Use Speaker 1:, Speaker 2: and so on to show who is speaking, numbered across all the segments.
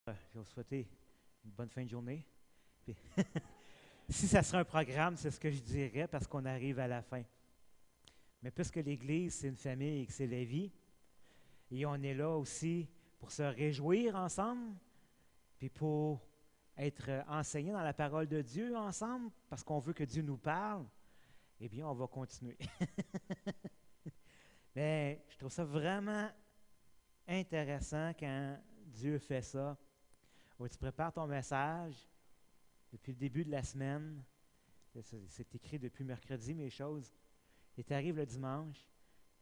Speaker 1: Je vais vous souhaiter une bonne fin de journée. Puis, si ça serait un programme, c'est ce que je dirais parce qu'on arrive à la fin. Mais puisque l'Église, c'est une famille et que c'est la vie, et on est là aussi pour se réjouir ensemble, puis pour être enseignés dans la parole de Dieu ensemble, parce qu'on veut que Dieu nous parle, eh bien, on va continuer. Mais je trouve ça vraiment intéressant quand Dieu fait ça, où tu prépares ton message depuis le début de la semaine. C'est écrit depuis mercredi, mes choses. Et tu arrives le dimanche,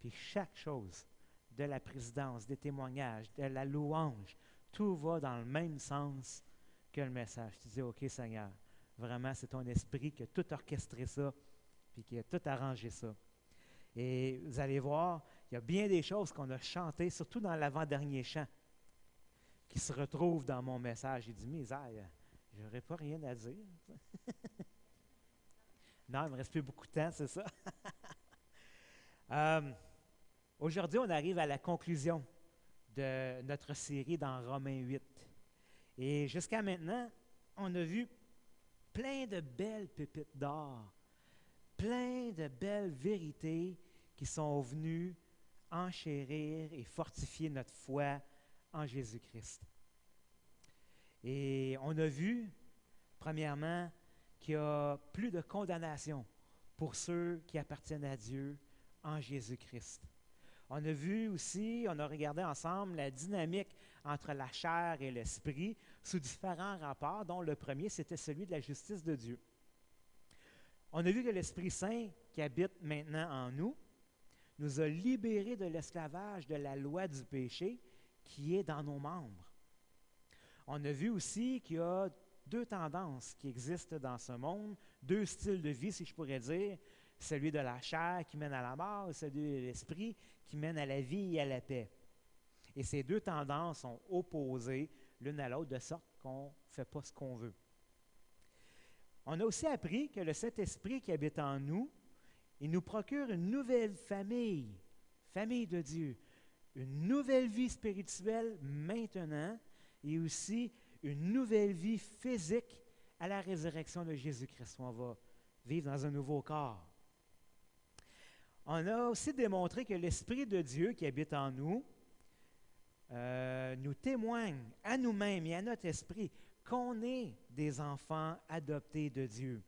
Speaker 1: puis chaque chose, de la présidence, des témoignages, de la louange, tout va dans le même sens que le message. Tu dis, OK, Seigneur, vraiment, c'est ton esprit qui a tout orchestré ça, puis qui a tout arrangé ça. Et vous allez voir, il y a bien des choses qu'on a chantées, surtout dans l'avant-dernier chant, qui se retrouvent dans mon message. Il dit, misère, j'aurais pas rien à dire. Non, il ne me reste plus beaucoup de temps, c'est ça. Aujourd'hui, on arrive à la conclusion de notre série dans Romains 8. Et jusqu'à maintenant, on a vu plein de belles pépites d'or, plein de belles vérités qui sont venues enchérir et fortifier notre foi en Jésus-Christ. Et on a vu, premièrement, qu'il y a plus de condamnation pour ceux qui appartiennent à Dieu en Jésus-Christ. On a vu aussi, on a regardé ensemble la dynamique entre la chair et l'esprit sous différents rapports, dont le premier, c'était celui de la justice de Dieu. On a vu que l'Esprit Saint qui habite maintenant en nous nous a libérés de l'esclavage de la loi du péché qui est dans nos membres. On a vu aussi qu'il y a deux tendances qui existent dans ce monde, deux styles de vie, si je pourrais dire, celui de la chair qui mène à la mort et celui de l'esprit qui mène à la vie et à la paix. Et ces deux tendances sont opposées l'une à l'autre de sorte qu'on ne fait pas ce qu'on veut. On a aussi appris que le Saint-Esprit qui habite en nous, il nous procure une nouvelle famille, famille de Dieu, une nouvelle vie spirituelle maintenant et aussi une nouvelle vie physique à la résurrection de Jésus-Christ. On va vivre dans un nouveau corps. On a aussi démontré que l'Esprit de Dieu qui habite en nous nous témoigne à nous-mêmes et à notre esprit qu'on est des enfants adoptés de Dieu,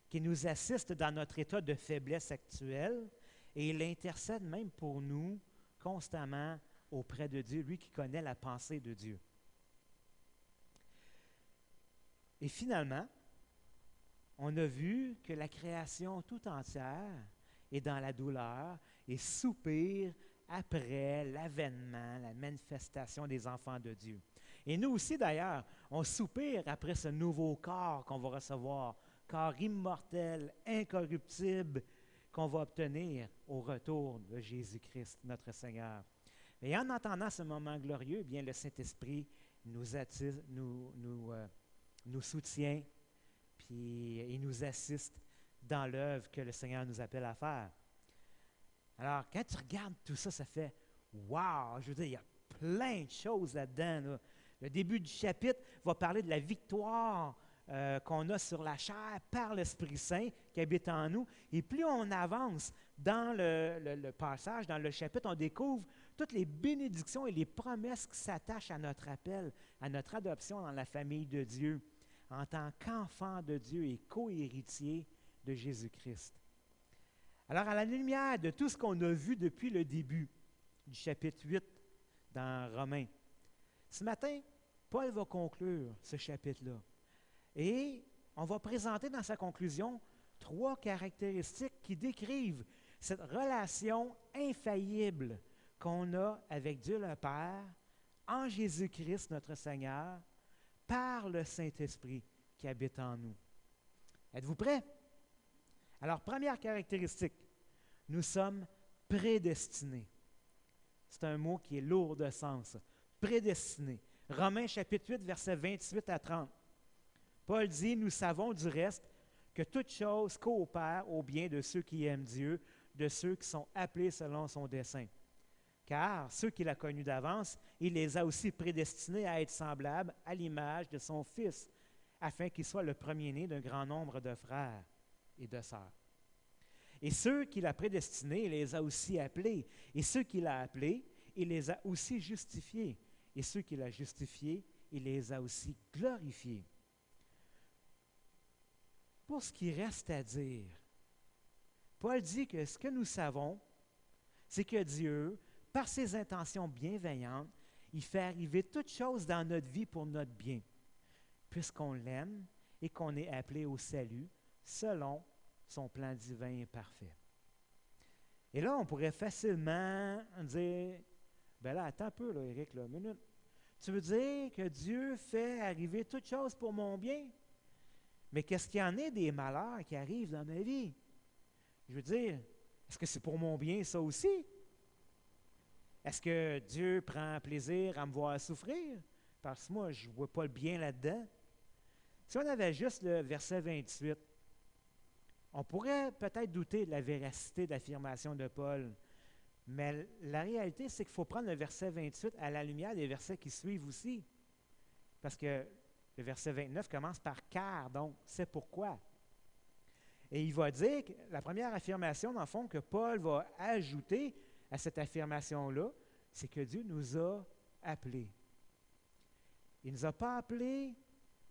Speaker 1: qui nous assiste dans notre état de faiblesse actuel et il intercède même pour nous constamment auprès de Dieu, lui qui connaît la pensée de Dieu. Et finalement, on a vu que la création tout entière est dans la douleur et soupire après l'avènement, la manifestation des enfants de Dieu. Et nous aussi, d'ailleurs, on soupire après ce nouveau corps qu'on va recevoir, corps immortel, incorruptible, qu'on va obtenir au retour de Jésus-Christ, notre Seigneur. Et en entendant ce moment glorieux, eh bien, le Saint-Esprit nous attise, nous soutient, puis il nous assiste dans l'œuvre que le Seigneur nous appelle à faire. Alors, quand tu regardes tout ça, ça fait « wow ». Je veux dire, il y a plein de choses là-dedans. Là. Le début du chapitre va parler de la victoire qu'on a sur la chair par l'Esprit Saint qui habite en nous. Et plus on avance dans le passage, dans le chapitre, on découvre toutes les bénédictions et les promesses qui s'attachent à notre appel, à notre adoption dans la famille de Dieu, en tant qu'enfant de Dieu et co-héritier de Jésus-Christ. Alors, à la lumière de tout ce qu'on a vu depuis le début du chapitre 8 dans Romains, ce matin, Paul va conclure ce chapitre-là. Et on va présenter dans sa conclusion 3 caractéristiques qui décrivent cette relation infaillible qu'on a avec Dieu le Père, en Jésus-Christ notre Seigneur, par le Saint-Esprit qui habite en nous. Êtes-vous prêts? Alors, première caractéristique, nous sommes prédestinés. C'est un mot qui est lourd de sens. Prédestinés. Romains chapitre 8, versets 28 à 30. Paul dit, « Nous savons du reste que toute chose coopère au bien de ceux qui aiment Dieu, de ceux qui sont appelés selon son dessein. Car ceux qu'il a connus d'avance, il les a aussi prédestinés à être semblables à l'image de son Fils, afin qu'il soit le premier-né d'un grand nombre de frères et de sœurs. Et ceux qu'il a prédestinés, il les a aussi appelés. Et ceux qu'il a appelés, il les a aussi justifiés. Et ceux qu'il a justifiés, il les a aussi glorifiés. Pour ce qui reste à dire, Paul dit que ce que nous savons, c'est que Dieu, par ses intentions bienveillantes, il fait arriver toutes choses dans notre vie pour notre bien, puisqu'on l'aime et qu'on est appelé au salut selon son plan divin et parfait. Et là, on pourrait facilement dire, ben là, attends un peu, là, Éric, là, une minute. Tu veux dire que Dieu fait arriver toutes choses pour mon bien? Mais qu'est-ce qu'il y en est des malheurs qui arrivent dans ma vie? Je veux dire, est-ce que c'est pour mon bien ça aussi? Est-ce que Dieu prend plaisir à me voir souffrir? Parce que moi, je ne vois pas le bien là-dedans. Si on avait juste le verset 28, on pourrait peut-être douter de la véracité de l'affirmation de Paul, mais la réalité, c'est qu'il faut prendre le verset 28 à la lumière des versets qui suivent aussi. Parce que le verset 29 commence par « car », donc c'est pourquoi. Et il va dire, que la première affirmation, dans le fond, que Paul va ajouter à cette affirmation-là, c'est que Dieu nous a appelés. Il ne nous a pas appelés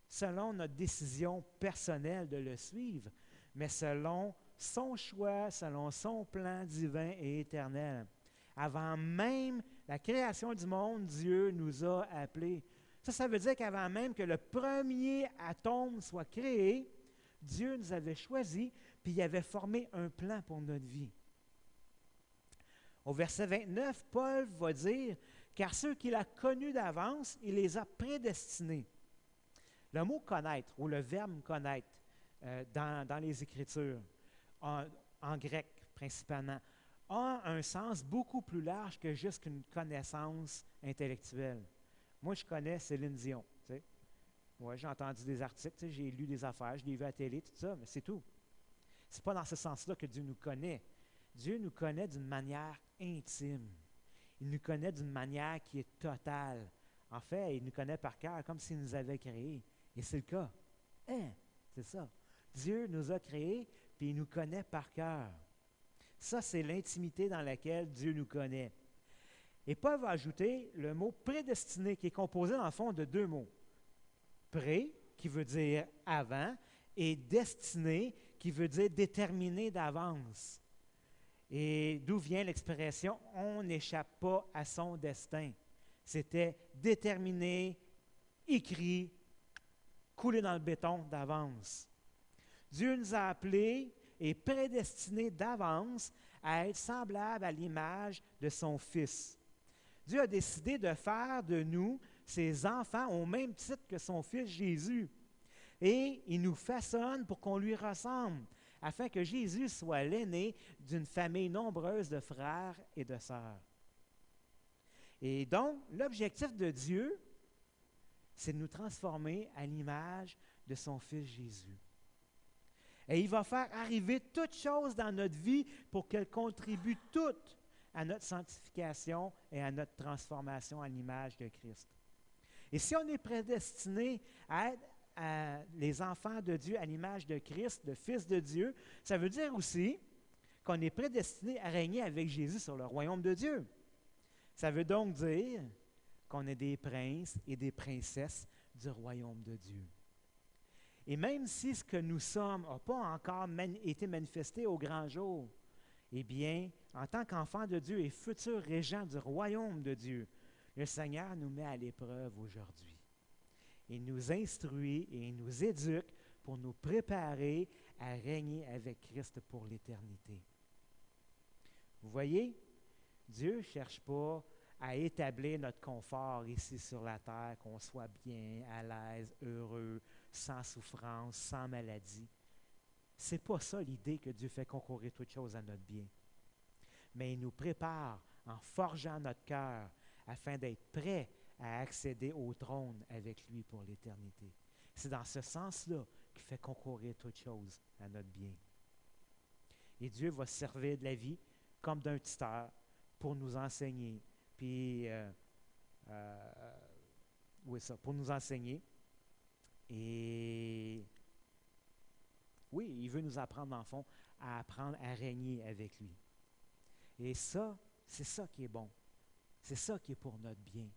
Speaker 1: selon notre décision personnelle de le suivre, mais selon son choix, selon son plan divin et éternel. Avant même la création du monde, Dieu nous a appelés. Ça veut dire qu'avant même que le premier atome soit créé, Dieu nous avait choisis, puis il avait formé un plan pour notre vie. Au verset 29, Paul va dire « Car ceux qu'il a connus d'avance, il les a prédestinés. » Le mot « connaître » ou le verbe « connaître » dans les Écritures, en grec principalement, a un sens beaucoup plus large que juste une connaissance intellectuelle. Moi, je connais Céline Dion. Tu sais. Ouais, j'ai entendu des articles, tu sais, j'ai lu des affaires, je l'ai vu à la télé, tout ça, mais c'est tout. Ce n'est pas dans ce sens-là que Dieu nous connaît. Dieu nous connaît d'une manière intime. Il nous connaît d'une manière qui est totale. En fait, il nous connaît par cœur, comme s'il nous avait créés. Et c'est le cas. C'est ça. Dieu nous a créés, puis il nous connaît par cœur. Ça, c'est l'intimité dans laquelle Dieu nous connaît. Et Paul va ajouter le mot prédestiné, qui est composé dans le fond de deux mots. Pré, qui veut dire avant, et destiné, qui veut dire déterminé d'avance. Et d'où vient l'expression « on n'échappe pas à son destin ». C'était déterminé, écrit, coulé dans le béton d'avance. Dieu nous a appelés et prédestinés d'avance à être semblables à l'image de son Fils. Dieu a décidé de faire de nous ses enfants au même titre que son Fils Jésus. Et il nous façonne pour qu'on lui ressemble, afin que Jésus soit l'aîné d'une famille nombreuse de frères et de sœurs. Et donc, l'objectif de Dieu, c'est de nous transformer à l'image de son Fils Jésus. Et il va faire arriver toutes choses dans notre vie pour qu'elles contribuent toutes à notre sanctification et à notre transformation à l'image de Christ. Et si on est prédestiné à être les enfants de Dieu à l'image de Christ, le Fils de Dieu, ça veut dire aussi qu'on est prédestiné à régner avec Jésus sur le royaume de Dieu. Ça veut donc dire qu'on est des princes et des princesses du royaume de Dieu. Et même si ce que nous sommes n'a pas encore été manifesté au grand jour, eh bien, en tant qu'enfants de Dieu et futurs régents du royaume de Dieu, le Seigneur nous met à l'épreuve aujourd'hui. Il nous instruit et il nous éduque pour nous préparer à régner avec Christ pour l'éternité. Vous voyez, Dieu ne cherche pas à établir notre confort ici sur la terre, qu'on soit bien, à l'aise, heureux, sans souffrance, sans maladie. Ce n'est pas ça l'idée que Dieu fait concourir toutes choses à notre bien. Mais il nous prépare en forgeant notre cœur afin d'être prêts à accéder au trône avec lui pour l'éternité. C'est dans ce sens-là qu'il fait concourir toutes choses à notre bien. Et Dieu va servir de la vie comme d'un tuteur pour nous enseigner. Puis, oui, ça, pour nous enseigner. Et oui, il veut nous apprendre, dans le fond, à apprendre à régner avec lui. Et ça, c'est ça qui est bon. C'est ça qui est pour notre bien.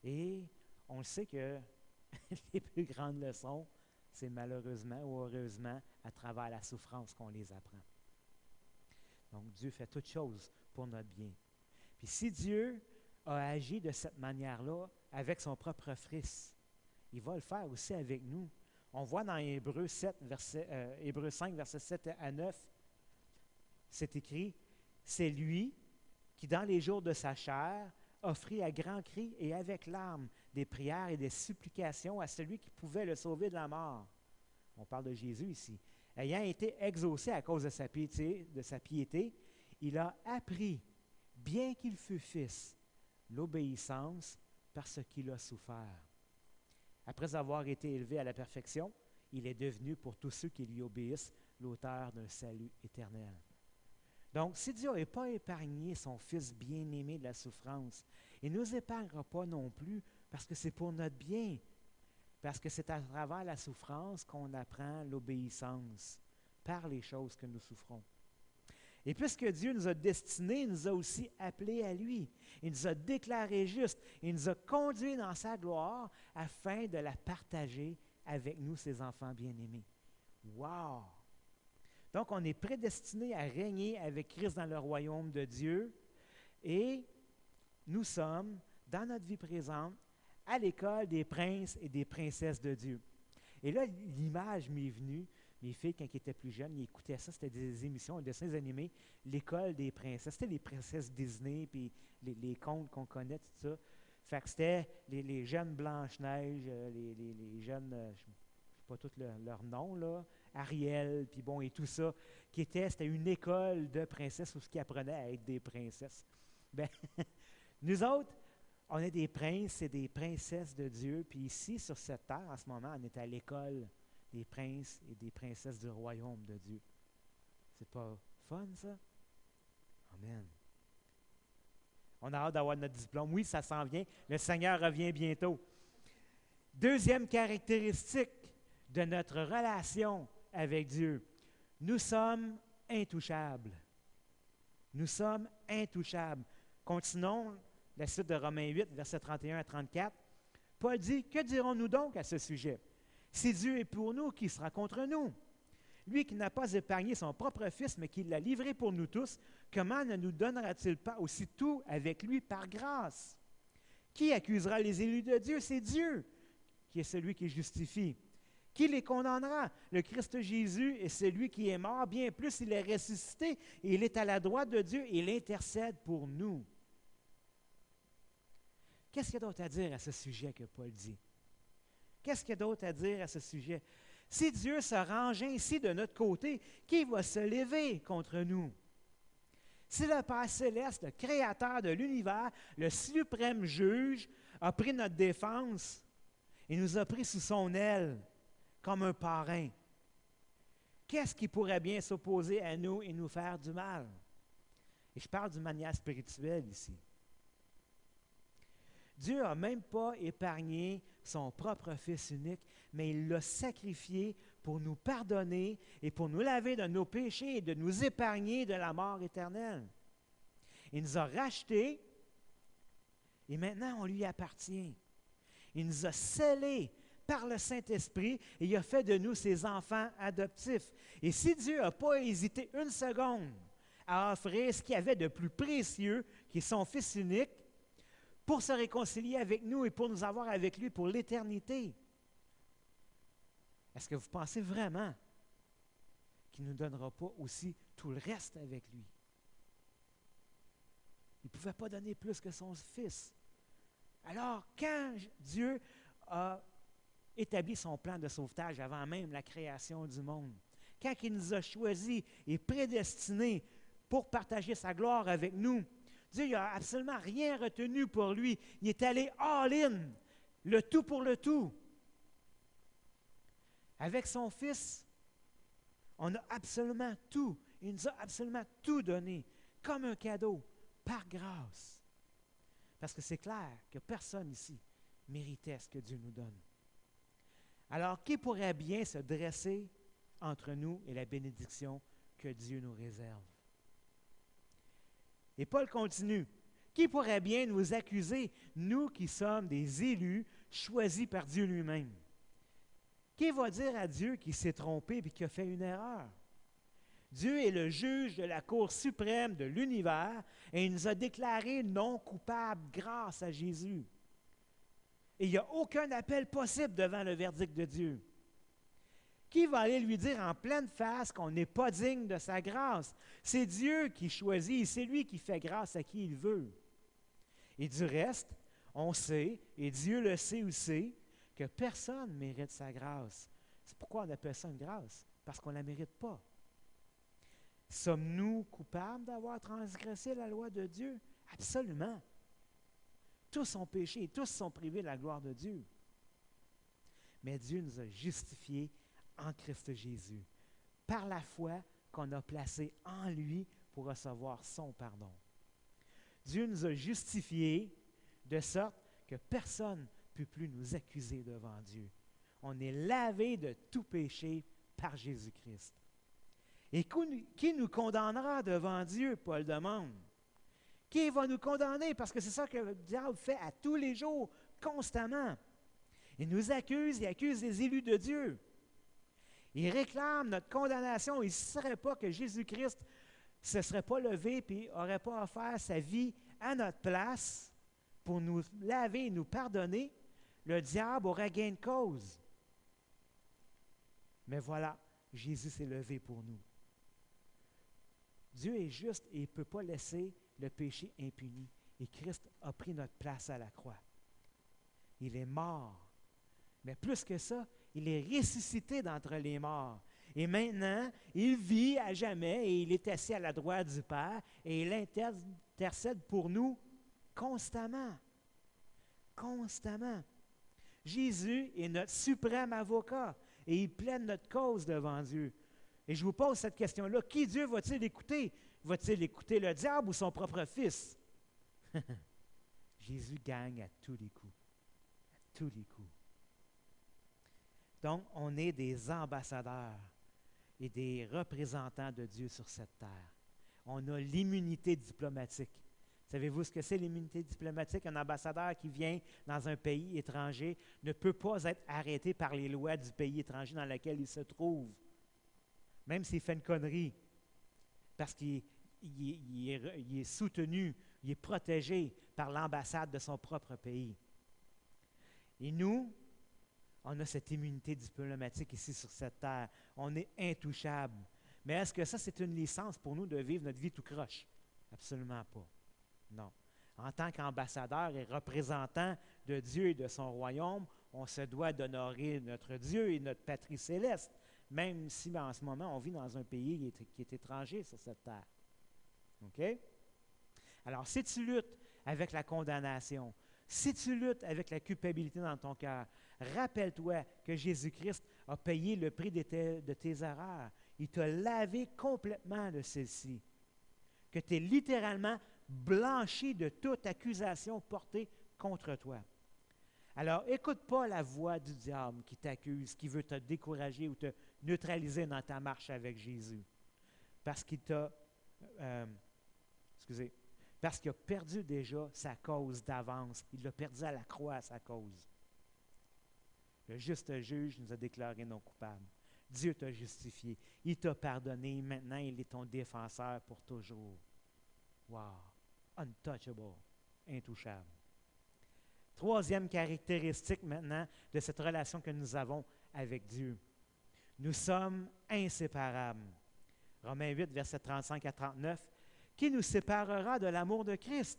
Speaker 1: Et on le sait que les plus grandes leçons, c'est malheureusement ou heureusement à travers la souffrance qu'on les apprend. Donc, Dieu fait toutes choses pour notre bien. Puis si Dieu a agi de cette manière-là avec son propre Fils, il va le faire aussi avec nous. On voit dans Hébreux 5, versets 7 à 9, c'est écrit, « C'est lui qui, dans les jours de sa chair, offrit à grands cris et avec larmes des prières et des supplications à celui qui pouvait le sauver de la mort. » On parle de Jésus ici. Ayant été exaucé à cause de sa piété, il a appris, bien qu'il fût fils, l'obéissance par ce qu'il a souffert. Après avoir été élevé à la perfection, il est devenu pour tous ceux qui lui obéissent l'auteur d'un salut éternel. Donc, si Dieu n'a pas épargné son Fils bien-aimé de la souffrance, il ne nous épargnera pas non plus parce que c'est pour notre bien, parce que c'est à travers la souffrance qu'on apprend l'obéissance par les choses que nous souffrons. Et puisque Dieu nous a destinés, il nous a aussi appelés à lui. Il nous a déclarés justes. Il nous a conduits dans sa gloire afin de la partager avec nous, ses enfants bien-aimés. Wow! Donc, on est prédestinés à régner avec Christ dans le royaume de Dieu et nous sommes, dans notre vie présente, à l'école des princes et des princesses de Dieu. Et là, l'image m'est venue. Mes filles, quand ils étaient plus jeunes, ils écoutaient ça, c'était des émissions, des dessins animés, l'école des princesses. C'était les princesses Disney, puis les contes qu'on connaît, tout ça. Fait que c'était les jeunes Blanche-Neige, les jeunes, je ne sais pas tous leurs noms, là, Ariel, puis bon, et tout ça, c'était une école de princesses où ce qui apprenait à être des princesses. Ben, nous autres, on est des princes et des princesses de Dieu, puis ici, sur cette terre, en ce moment, on est à l'école des princes et des princesses du royaume de Dieu. C'est pas fun, ça? Amen. On a hâte d'avoir notre diplôme. Oui, ça s'en vient. Le Seigneur revient bientôt. Deuxième caractéristique de notre relation avec Dieu. Nous sommes intouchables. Nous sommes intouchables. Continuons la suite de Romains 8, versets 31 à 34. Paul dit, « Que dirons-nous donc à ce sujet? Si Dieu est pour nous, qui sera contre nous? Lui qui n'a pas épargné son propre Fils, mais qui l'a livré pour nous tous, comment ne nous donnera-t-il pas aussi tout avec lui par grâce? Qui accusera les élus de Dieu? C'est Dieu qui est celui qui justifie. Qui les condamnera? Le Christ Jésus est celui qui est mort, bien plus il est ressuscité, et il est à la droite de Dieu, et il intercède pour nous. » Qu'est-ce qu'il y a d'autre à dire à ce sujet que Paul dit? Qu'est-ce qu'il y a d'autre à dire à ce sujet? Si Dieu se range ainsi de notre côté, qui va se lever contre nous? Si le Père céleste, le Créateur de l'univers, le suprême juge, a pris notre défense et nous a pris sous son aile comme un parrain, qu'est-ce qui pourrait bien s'opposer à nous et nous faire du mal? Et je parle d'une manière spirituelle ici. Dieu n'a même pas épargné son propre Fils unique, mais il l'a sacrifié pour nous pardonner et pour nous laver de nos péchés et de nous épargner de la mort éternelle. Il nous a rachetés et maintenant on lui appartient. Il nous a scellés par le Saint-Esprit et il a fait de nous ses enfants adoptifs. Et si Dieu n'a pas hésité une seconde à offrir ce qu'il y avait de plus précieux, qui est son Fils unique, pour se réconcilier avec nous et pour nous avoir avec lui pour l'éternité. Est-ce que vous pensez vraiment qu'il ne nous donnera pas aussi tout le reste avec lui? Il ne pouvait pas donner plus que son Fils. Alors, quand Dieu a établi son plan de sauvetage avant même la création du monde, quand il nous a choisis et prédestinés pour partager sa gloire avec nous, Dieu n'a absolument rien retenu pour lui. Il est allé all-in, le tout pour le tout. Avec son Fils, on a absolument tout. Il nous a absolument tout donné, comme un cadeau, par grâce. Parce que c'est clair que personne ici méritait ce que Dieu nous donne. Alors, qui pourrait bien se dresser entre nous et la bénédiction que Dieu nous réserve? Et Paul continue. Qui pourrait bien nous accuser, nous qui sommes des élus choisis par Dieu lui-même? Qui va dire à Dieu qu'il s'est trompé et qu'il a fait une erreur? Dieu est le juge de la Cour suprême de l'univers et il nous a déclarés non coupables grâce à Jésus. Et il n'y a aucun appel possible devant le verdict de Dieu. Qui va aller lui dire en pleine face qu'on n'est pas digne de sa grâce? C'est Dieu qui choisit, c'est lui qui fait grâce à qui il veut. Et du reste, on sait, et Dieu le sait aussi, que personne ne mérite sa grâce. C'est pourquoi on appelle ça une grâce, parce qu'on ne la mérite pas. Sommes-nous coupables d'avoir transgressé la loi de Dieu? Absolument. Tous ont péché, tous sont privés de la gloire de Dieu. Mais Dieu nous a justifiés en Christ Jésus, par la foi qu'on a placée en lui pour recevoir son pardon. Dieu nous a justifiés de sorte que personne ne peut plus nous accuser devant Dieu. On est lavé de tout péché par Jésus-Christ. Et qui nous condamnera devant Dieu, Paul demande? Qui va nous condamner? Parce que c'est ça que le diable fait à tous les jours, constamment. Il nous accuse, il accuse les élus de Dieu. Il réclame notre condamnation. Il ne serait pas que Jésus-Christ ne se serait pas levé et n'aurait pas offert sa vie à notre place pour nous laver et nous pardonner. Le diable aurait gain de cause. Mais voilà, Jésus s'est levé pour nous. Dieu est juste et il ne peut pas laisser le péché impuni. Et Christ a pris notre place à la croix. Il est mort. Mais plus que ça, il est ressuscité d'entre les morts. Et maintenant, il vit à jamais et il est assis à la droite du Père et il intercède pour nous constamment. Constamment. Jésus est notre suprême avocat et il plaide notre cause devant Dieu. Et je vous pose cette question-là, qui Dieu va-t-il écouter? Va-t-il écouter le diable ou son propre fils? Jésus gagne à tous les coups. À tous les coups. Donc, on est des ambassadeurs et des représentants de Dieu sur cette terre. On a l'immunité diplomatique. Savez-vous ce que c'est l'immunité diplomatique? Un ambassadeur qui vient dans un pays étranger ne peut pas être arrêté par les lois du pays étranger dans lequel il se trouve, même s'il fait une connerie, parce qu'il est soutenu, il est protégé par l'ambassade de son propre pays. Et nous, on a cette immunité diplomatique ici sur cette terre. On est intouchable. Mais est-ce que ça, c'est une licence pour nous de vivre notre vie tout croche? Absolument pas. Non. En tant qu'ambassadeur et représentant de Dieu et de son royaume, on se doit d'honorer notre Dieu et notre patrie céleste, même si en ce moment, on vit dans un pays qui est étranger sur cette terre. OK? Alors, si tu luttes avec la condamnation, si tu luttes avec la culpabilité dans ton cœur, rappelle-toi que Jésus-Christ a payé le prix de tes erreurs. Il t'a lavé complètement de celle-ci. Que tu es littéralement blanchi de toute accusation portée contre toi. Alors, écoute pas la voix du diable qui t'accuse, qui veut te décourager ou te neutraliser dans ta marche avec Jésus. Parce qu'il t'a... parce qu'il a perdu déjà sa cause d'avance. Il l'a perdu à la croix, sa cause. Le juste juge nous a déclarés non coupables. Dieu t'a justifié. Il t'a pardonné. Maintenant, il est ton défenseur pour toujours. Wow! Untouchable. Intouchable. Troisième caractéristique maintenant de cette relation que nous avons avec Dieu. Nous sommes inséparables. Romains 8, versets 35 à 39. Qui nous séparera de l'amour de Christ?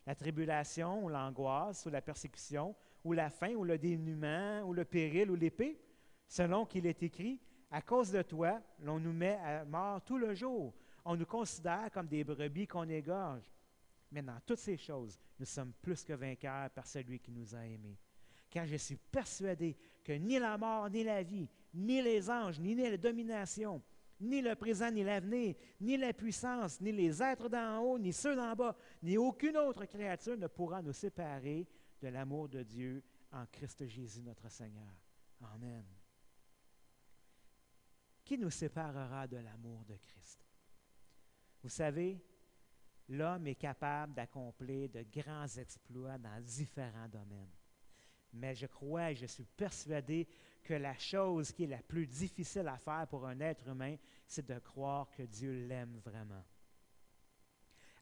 Speaker 1: La tribulation ou l'angoisse ou la persécution ou la faim ou le dénuement ou le péril ou l'épée? Selon qu'il est écrit, à cause de toi, l'on nous met à mort tout le jour. On nous considère comme des brebis qu'on égorge. Mais dans toutes ces choses, nous sommes plus que vainqueurs par celui qui nous a aimés. Car je suis persuadé que ni la mort, ni la vie, ni les anges, ni la domination, ni le présent, ni l'avenir, ni la puissance, ni les êtres d'en haut, ni ceux d'en bas, ni aucune autre créature ne pourra nous séparer de l'amour de Dieu en Christ Jésus notre Seigneur. Amen. Qui nous séparera de l'amour de Christ? Vous savez, l'homme est capable d'accomplir de grands exploits dans différents domaines. Mais je crois et je suis persuadé que la chose qui est la plus difficile à faire pour un être humain, c'est de croire que Dieu l'aime vraiment.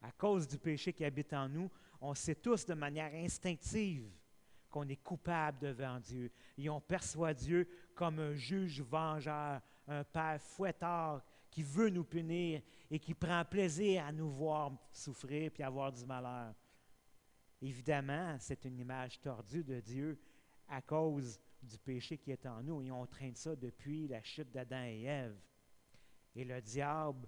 Speaker 1: À cause du péché qui habite en nous, on sait tous de manière instinctive qu'on est coupable devant Dieu. Et on perçoit Dieu comme un juge vengeur, un père fouettard qui veut nous punir et qui prend plaisir à nous voir souffrir puis avoir du malheur. Évidemment, c'est une image tordue de Dieu à cause du péché qui est en nous. Et on traîne ça depuis la chute d'Adam et Ève. Et le diable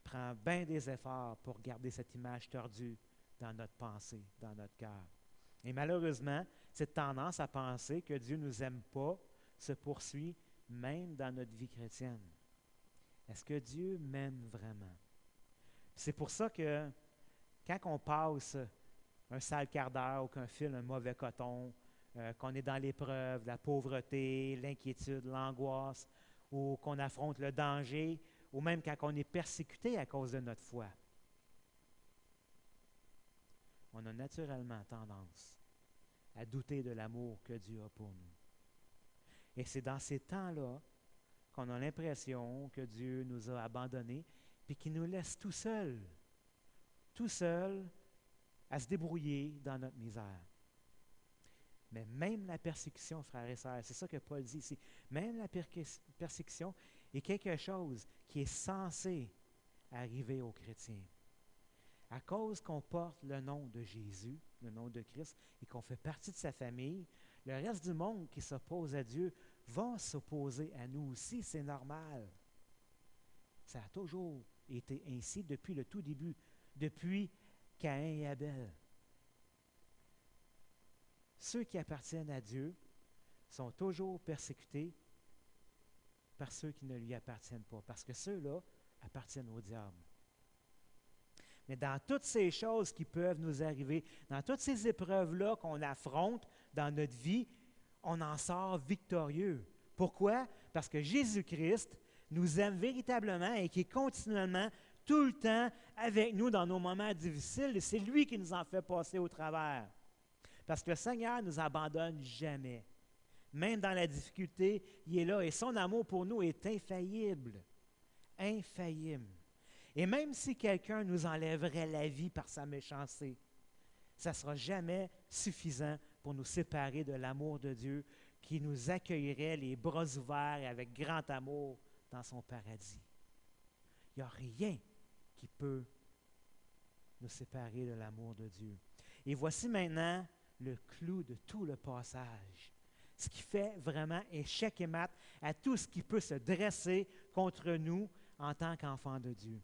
Speaker 1: prend bien des efforts pour garder cette image tordue dans notre pensée, dans notre cœur. Et malheureusement, cette tendance à penser que Dieu ne nous aime pas se poursuit même dans notre vie chrétienne. Est-ce que Dieu m'aime vraiment? C'est pour ça que quand on passe un sale quart d'heure ou qu'on file un mauvais coton, qu'on est dans l'épreuve, la pauvreté, l'inquiétude, l'angoisse, ou qu'on affronte le danger, ou même quand on est persécuté à cause de notre foi, on a naturellement tendance à douter de l'amour que Dieu a pour nous. Et c'est dans ces temps-là qu'on a l'impression que Dieu nous a abandonnés, puis qu'il nous laisse tout seuls à se débrouiller dans notre misère. Mais même la persécution, frères et sœurs, c'est ça que Paul dit ici, même la persécution est quelque chose qui est censé arriver aux chrétiens. À cause qu'on porte le nom de Jésus, le nom de Christ, et qu'on fait partie de sa famille, le reste du monde qui s'oppose à Dieu va s'opposer à nous aussi, c'est normal. Ça a toujours été ainsi depuis le tout début, depuis Caïn et Abel. Ceux qui appartiennent à Dieu sont toujours persécutés par ceux qui ne lui appartiennent pas, parce que ceux-là appartiennent au diable. Mais dans toutes ces choses qui peuvent nous arriver, dans toutes ces épreuves-là qu'on affronte dans notre vie, on en sort victorieux. Pourquoi? Parce que Jésus-Christ nous aime véritablement et qui est continuellement, tout le temps, avec nous dans nos moments difficiles. Et c'est lui qui nous en fait passer au travers. Parce que le Seigneur ne nous abandonne jamais. Même dans la difficulté, il est là. Et son amour pour nous est infaillible. Infaillible. Et même si quelqu'un nous enlèverait la vie par sa méchanceté, ça ne sera jamais suffisant pour nous séparer de l'amour de Dieu qui nous accueillerait les bras ouverts et avec grand amour dans son paradis. Il n'y a rien qui peut nous séparer de l'amour de Dieu. Et voici maintenant le clou de tout le passage. Ce qui fait vraiment échec et mat à tout ce qui peut se dresser contre nous en tant qu'enfants de Dieu.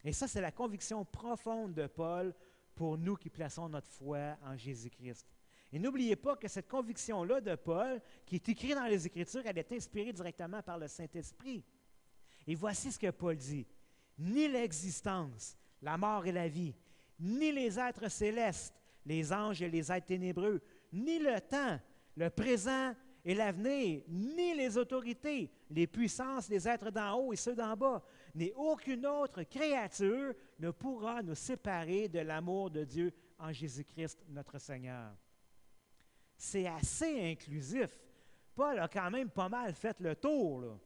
Speaker 1: Et ça, c'est la conviction profonde de Paul pour nous qui plaçons notre foi en Jésus-Christ. Et n'oubliez pas que cette conviction-là de Paul, qui est écrite dans les Écritures, elle est inspirée directement par le Saint-Esprit. Et voici ce que Paul dit. Ni l'existence, la mort et la vie, ni les êtres célestes, les anges et les êtres ténébreux, ni le temps, le présent et l'avenir, ni les autorités, les puissances, les êtres d'en haut et ceux d'en bas, ni aucune autre créature ne pourra nous séparer de l'amour de Dieu en Jésus-Christ, notre Seigneur. C'est assez inclusif. Paul a quand même pas mal fait le tour, là.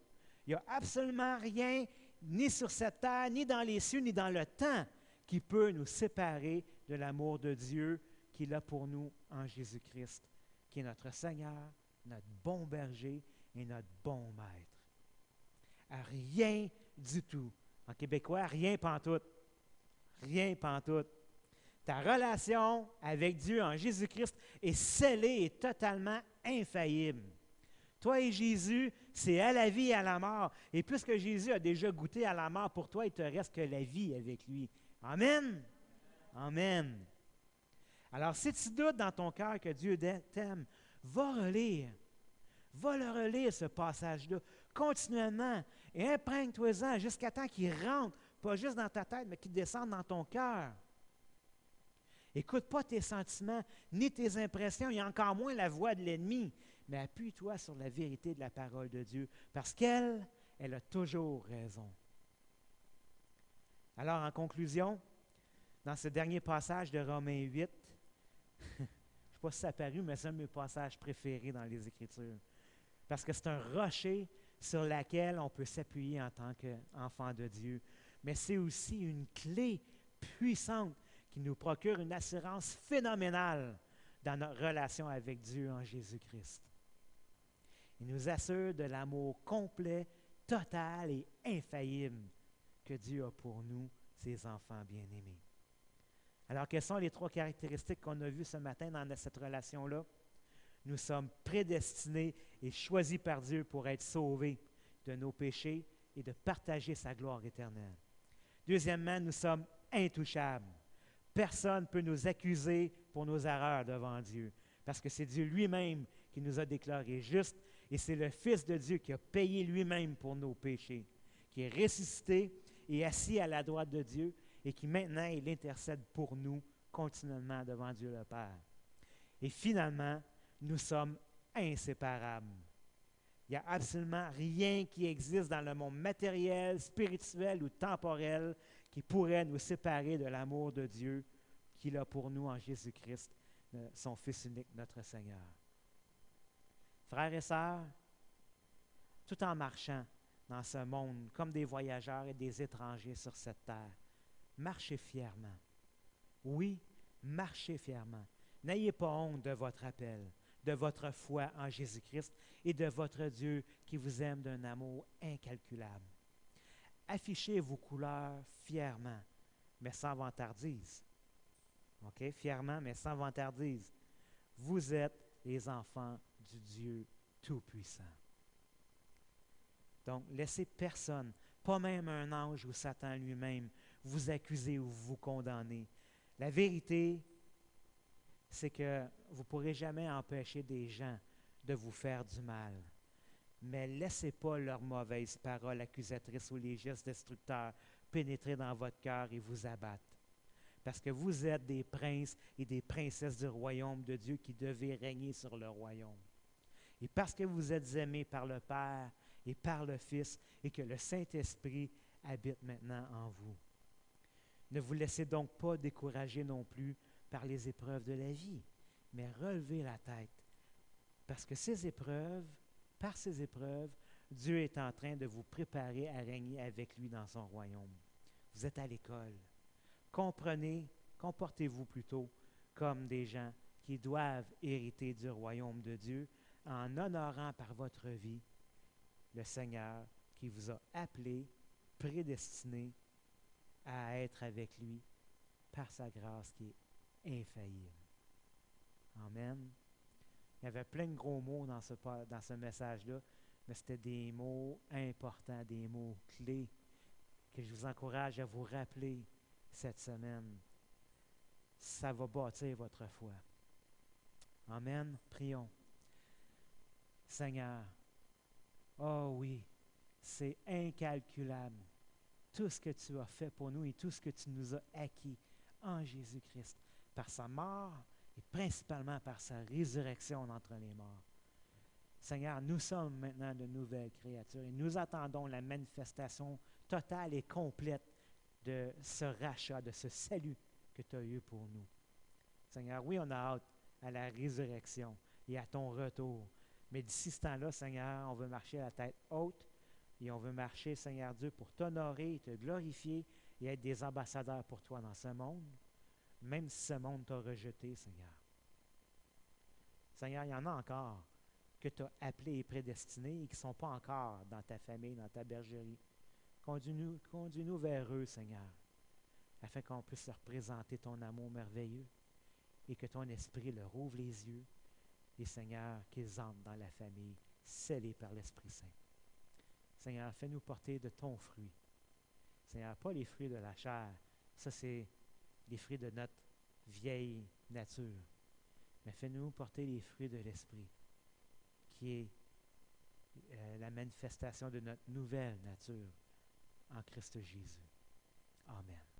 Speaker 1: Il n'y a absolument rien, ni sur cette terre, ni dans les cieux, ni dans le temps, qui peut nous séparer de l'amour de Dieu qu'il a pour nous en Jésus-Christ, qui est notre Seigneur, notre bon berger et notre bon maître. Rien du tout. En québécois, rien pantoute. Rien pantoute. Ta relation avec Dieu en Jésus-Christ est scellée et totalement infaillible. Toi et Jésus, c'est à la vie et à la mort. Et puisque Jésus a déjà goûté à la mort pour toi, il ne te reste que la vie avec lui. Amen. Amen. Alors, si tu doutes dans ton cœur que Dieu t'aime, va relire. Va le relire, ce passage-là. continuellement, et imprègne-toi-en jusqu'à temps qu'il rentre, pas juste dans ta tête, mais qu'il descende dans ton cœur. Écoute pas tes sentiments, ni tes impressions, et encore moins la voix de l'ennemi, mais appuie-toi sur la vérité de la parole de Dieu, parce qu'elle, elle a toujours raison. Alors, en conclusion, dans ce dernier passage de Romains 8, je ne sais pas si ça a paru, mais c'est un de mes passages préférés dans les Écritures. Parce que c'est un rocher sur lequel on peut s'appuyer en tant qu'enfant de Dieu. Mais c'est aussi une clé puissante qui nous procure une assurance phénoménale dans notre relation avec Dieu en Jésus-Christ. Il nous assure de l'amour complet, total et infaillible que Dieu a pour nous, ses enfants bien-aimés. Alors, quelles sont les 3 caractéristiques qu'on a vues ce matin dans cette relation-là? Nous sommes prédestinés et choisis par Dieu pour être sauvés de nos péchés et de partager sa gloire éternelle. Deuxièmement, nous sommes intouchables. Personne ne peut nous accuser pour nos erreurs devant Dieu, parce que c'est Dieu lui-même qui nous a déclarés justes, et c'est le Fils de Dieu qui a payé lui-même pour nos péchés, qui est ressuscité et assis à la droite de Dieu, et qui maintenant, il intercède pour nous continuellement devant Dieu le Père. Et finalement, nous sommes inséparables. Il n'y a absolument rien qui existe dans le monde matériel, spirituel ou temporel qui pourrait nous séparer de l'amour de Dieu qu'il a pour nous en Jésus-Christ, son Fils unique, notre Seigneur. Frères et sœurs, tout en marchant dans ce monde comme des voyageurs et des étrangers sur cette terre, marchez fièrement. Oui, marchez fièrement. N'ayez pas honte de votre appel, de votre foi en Jésus-Christ et de votre Dieu qui vous aime d'un amour incalculable. Affichez vos couleurs fièrement, mais sans vantardise. OK? Fièrement, mais sans vantardise. Vous êtes les enfants du Dieu Tout-Puissant. Donc, laissez personne, pas même un ange ou Satan lui-même, vous accuser ou vous condamner. La vérité, c'est que vous ne pourrez jamais empêcher des gens de vous faire du mal. Mais laissez pas leurs mauvaises paroles accusatrices ou les gestes destructeurs pénétrer dans votre cœur et vous abattre. Parce que vous êtes des princes et des princesses du royaume de Dieu qui devez régner sur le royaume. Et parce que vous êtes aimés par le Père et par le Fils et que le Saint-Esprit habite maintenant en vous. Ne vous laissez donc pas décourager non plus par les épreuves de la vie, mais relevez la tête. Parce que par ces épreuves, Dieu est en train de vous préparer à régner avec lui dans son royaume. Vous êtes à l'école. Comportez-vous plutôt comme des gens qui doivent hériter du royaume de Dieu en honorant par votre vie le Seigneur qui vous a appelé, prédestiné à être avec lui par sa grâce qui est infaillible. Amen. Il y avait plein de gros mots dans ce message-là, mais c'était des mots importants, des mots clés que je vous encourage à vous rappeler cette semaine. Ça va bâtir votre foi. Amen. Prions. Seigneur, oh oui, c'est incalculable tout ce que tu as fait pour nous et tout ce que tu nous as acquis en Jésus-Christ, par sa mort et principalement par sa résurrection d'entre les morts. Seigneur, nous sommes maintenant de nouvelles créatures et nous attendons la manifestation totale et complète de ce rachat, de ce salut que tu as eu pour nous. Seigneur, oui, on a hâte à la résurrection et à ton retour. Mais d'ici ce temps-là, Seigneur, on veut marcher à la tête haute et on veut marcher, Seigneur Dieu, pour t'honorer, te glorifier et être des ambassadeurs pour toi dans ce monde, même si ce monde t'a rejeté, Seigneur. Seigneur, il y en a encore que tu as appelés et prédestinés et qui ne sont pas encore dans ta famille, dans ta bergerie. Conduis-nous vers eux, Seigneur, afin qu'on puisse leur présenter ton amour merveilleux et que ton esprit leur ouvre les yeux et, Seigneur, qu'ils entrent dans la famille scellée par l'Esprit Saint. Seigneur, fais-nous porter de ton fruit. Seigneur, pas les fruits de la chair, ça c'est les fruits de notre vieille nature, mais fais-nous porter les fruits de l'Esprit, qui est la manifestation de notre nouvelle nature en Christ Jésus. Amen.